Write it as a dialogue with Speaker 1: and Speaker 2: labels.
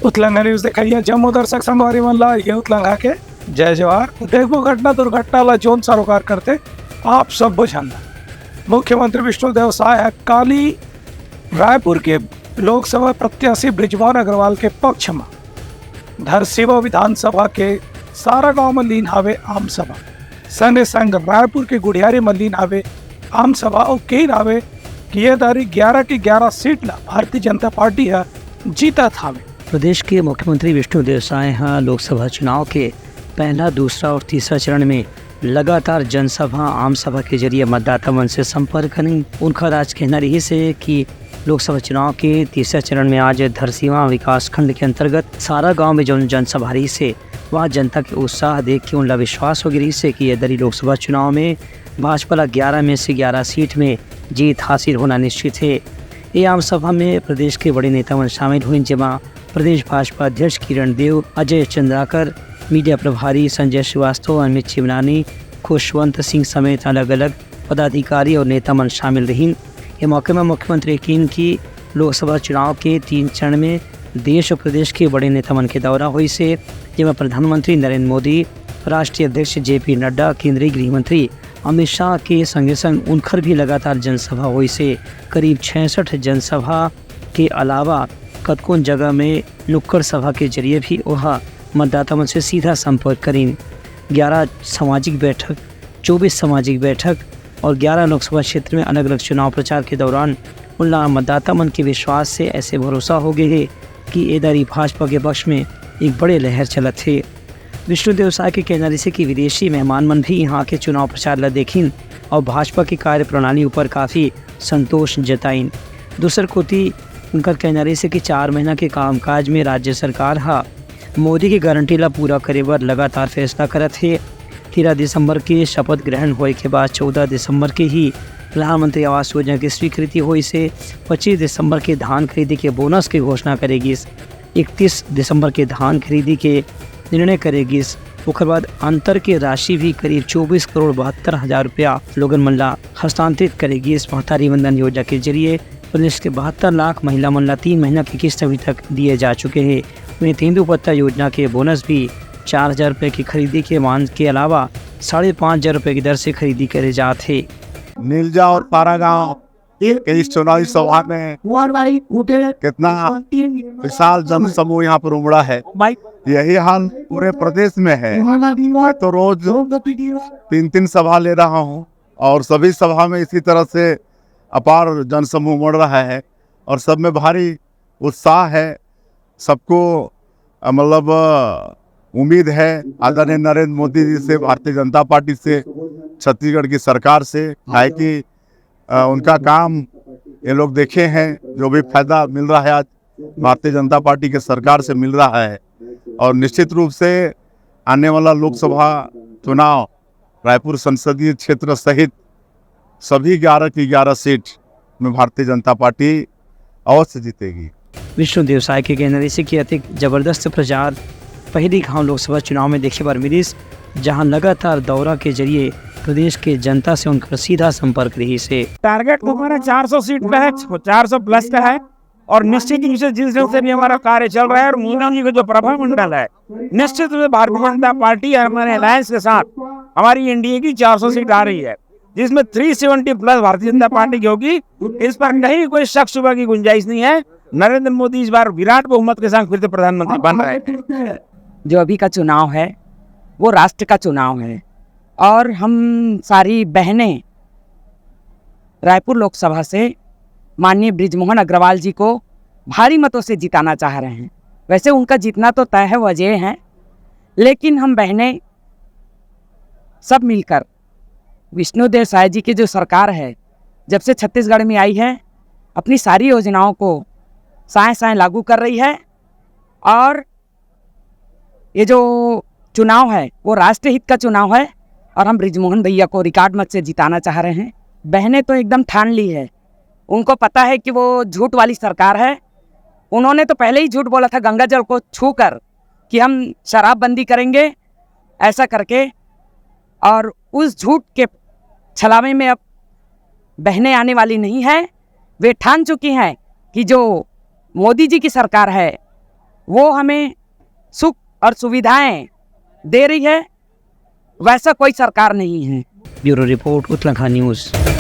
Speaker 1: उतलंगा news दिखाइए जम्मू दर्शक संगवारी मल्ला ये उतलंगा के जय जवाहर देखो घटना दुर्घटना जोन सरोकार करते आप सब बुझाना। मुख्यमंत्री विष्णुदेव साय काली रायपुर के लोकसभा प्रत्याशी बृजमोहन अग्रवाल के पक्ष में धरसीवा विधानसभा के सारा गांव में लीन हावे आम सभा संगे संग रायपुर के गुड़ियारी में लीन हावे आम सभा और कई नावे कि ये दारी 11 की 11 सीट ला भारतीय जनता पार्टी है जीता था।
Speaker 2: प्रदेश के मुख्यमंत्री विष्णुदेव साय लोकसभा चुनाव के पहला, दूसरा और तीसरा चरण में लगातार जनसभा आम सभा के जरिए मतदाता मन से संपर्क करें। उनका राज कहना रही से कि लोकसभा चुनाव के तीसरे चरण में आज धरसीवा विकास खंड के अंतर्गत सारा गांव में जो जनसभा रही से वहाँ जनता के उत्साह देख के उनका विश्वास हो गई से कि ये दरी लोकसभा चुनाव में भाजपा 11 में से 11 सीट में जीत हासिल होना निश्चित है। ये आम सभा में प्रदेश के बड़े नेता शामिल हुए जिसमें प्रदेश भाजपा अध्यक्ष किरण देव, अजय चंद्राकर, मीडिया प्रभारी संजय श्रीवास्तव, अमित शिवनानी, खुशवंत सिंह समेत अलग अलग पदाधिकारी और नेता मन शामिल रहीं। ये मौके में मुख्यमंत्री यकीन की लोकसभा चुनाव के 3 चरण में देश और प्रदेश के बड़े नेता मन के दौरा हुई से जिसमें प्रधानमंत्री नरेंद्र मोदी, राष्ट्रीय अध्यक्ष JP नड्डा, केंद्रीय गृह मंत्री अमित शाह के संगे संग उनकर भी लगातार जनसभा हुई से करीब 66 जनसभा के अलावा कतकों जगह में नुक्कड़ सभा के जरिए भी वह मतदाता मन से सीधा संपर्क करें। 11 सामाजिक बैठक, 24 सामाजिक बैठक और 11 लोकसभा क्षेत्र में अलग अलग चुनाव प्रचार के दौरान उन मतदाता मन के विश्वास से ऐसे भरोसा हो गए है कि एदारी भाजपा के पक्ष में एक बड़े लहर चलत है। विष्णुदेव साय के कहना से कि विदेशी मेहमान मन भी यहाँ के चुनाव प्रचार ला देखिन और भाजपा की कार्य प्रणाली ऊपर काफ़ी संतोष जताइन। दूसर कोती उनका कहना से कि 4 महीना के कामकाज में राज्य सरकार मोदी की गारंटी ला पूरा करे बर लगातार फैसला करत है। 13 दिसंबर के शपथ ग्रहण होए के बाद 14 दिसंबर के ही प्रधानमंत्री आवास योजना की स्वीकृति हुई से 25 दिसंबर के धान खरीदी के बोनस की घोषणा करेगी। 31 दिसंबर के धान खरीदी के निर्णय करेगी। उसके बाद अंतर की राशि भी करीब 24 करोड़ 72 हजार रुपया लोगन मन ला हस्तांतरित करेगी। इस महतारी वंदन योजना के जरिए प्रदेश के 72 लाख महिला मन ला 3 महीना की किस्त अभी तक दिए जा चुके हैं। उन्हें तेंदुपत्ता योजना के बोनस भी 4,000 रुपये की खरीदी के मान के अलावा 5,500 रुपये की दर से खरीदी करे जाते।
Speaker 3: नीलजा और पारा गाँव के इस चुनावी सभा में कितना विशाल जन समूह यहाँ पर उमड़ा है, यही हाल पूरे प्रदेश में है। मैं तो रोज 3-3 सभा ले रहा हूँ और सभी सभा में इसी तरह से अपार जन समूह उमड़ रहा है और सब में भारी उत्साह है। सबको मतलब उम्मीद है आदरणीय नरेंद्र मोदी जी से, भारतीय जनता पार्टी से, छत्तीसगढ़ की सरकार से, है कि उनका काम ये लोग देखे हैं। जो भी फायदा मिल रहा है आज भारतीय जनता पार्टी के सरकार से मिल रहा है और निश्चित रूप से आने वाला लोकसभा चुनाव रायपुर संसदीय क्षेत्र सहित सभी 11 की 11 सीट में भारतीय जनता पार्टी अवश्य जीतेगी।
Speaker 2: विष्णुदेव साय के कहने से कि अति जबरदस्त प्रचार पहली गांव लोकसभा चुनाव में देखे बार मिली, जहां लगातार दौरा के जरिए प्रदेश के जनता से उनका सीधा संपर्क रही से।
Speaker 4: टारगेट हमारा 400 सीट पे है, 400 प्लस का है और निश्चित रूप से जिस ढंग से भी हमारा कार्य चल रहा है और मोदी जी का जो प्रभाव मंडल है, निश्चित रूप से भारतीय जनता पार्टी और हमारे अलायंस के साथ हमारी एनडीए की 400 सीट आ रही है, जिसमें 370 प्लस भारतीय जनता पार्टी की होगी। इस पर कहीं कोई शक शुबा की गुंजाइश नहीं है। नरेंद्र मोदी इस बार विराट बहुमत के साथ फिर से प्रधानमंत्री बन रहे हैं।
Speaker 5: जो अभी का चुनाव है वो राष्ट्र का चुनाव है और हम सारी बहनें रायपुर लोकसभा से माननीय बृजमोहन अग्रवाल जी को भारी मतों से जिताना चाह रहे हैं। वैसे उनका जीतना तो तय है, वो अजय हैं, लेकिन हम बहनें सब मिलकर विष्णुदेव साय जी की जो सरकार है जब से छत्तीसगढ़ में आई है अपनी सारी योजनाओं को साए साए लागू कर रही है और ये जो चुनाव है वो राष्ट्र हित का चुनाव है और हम बृजमोहन भैया को रिकॉर्ड मत से जिताना चाह रहे हैं। बहनें तो एकदम ठान ली है, उनको पता है कि वो झूठ वाली सरकार है। उन्होंने तो पहले ही झूठ बोला था गंगा जल को छू कर कि हम शराबबंदी करेंगे ऐसा करके, और उस झूठ के छलावे में अब बहनें आने वाली नहीं है। वे ठान चुकी हैं कि जो मोदी जी की सरकार है वो हमें सुख और सुविधाएं दे रही है, वैसा कोई सरकार नहीं है।
Speaker 2: Bureau report Uttarakhand news.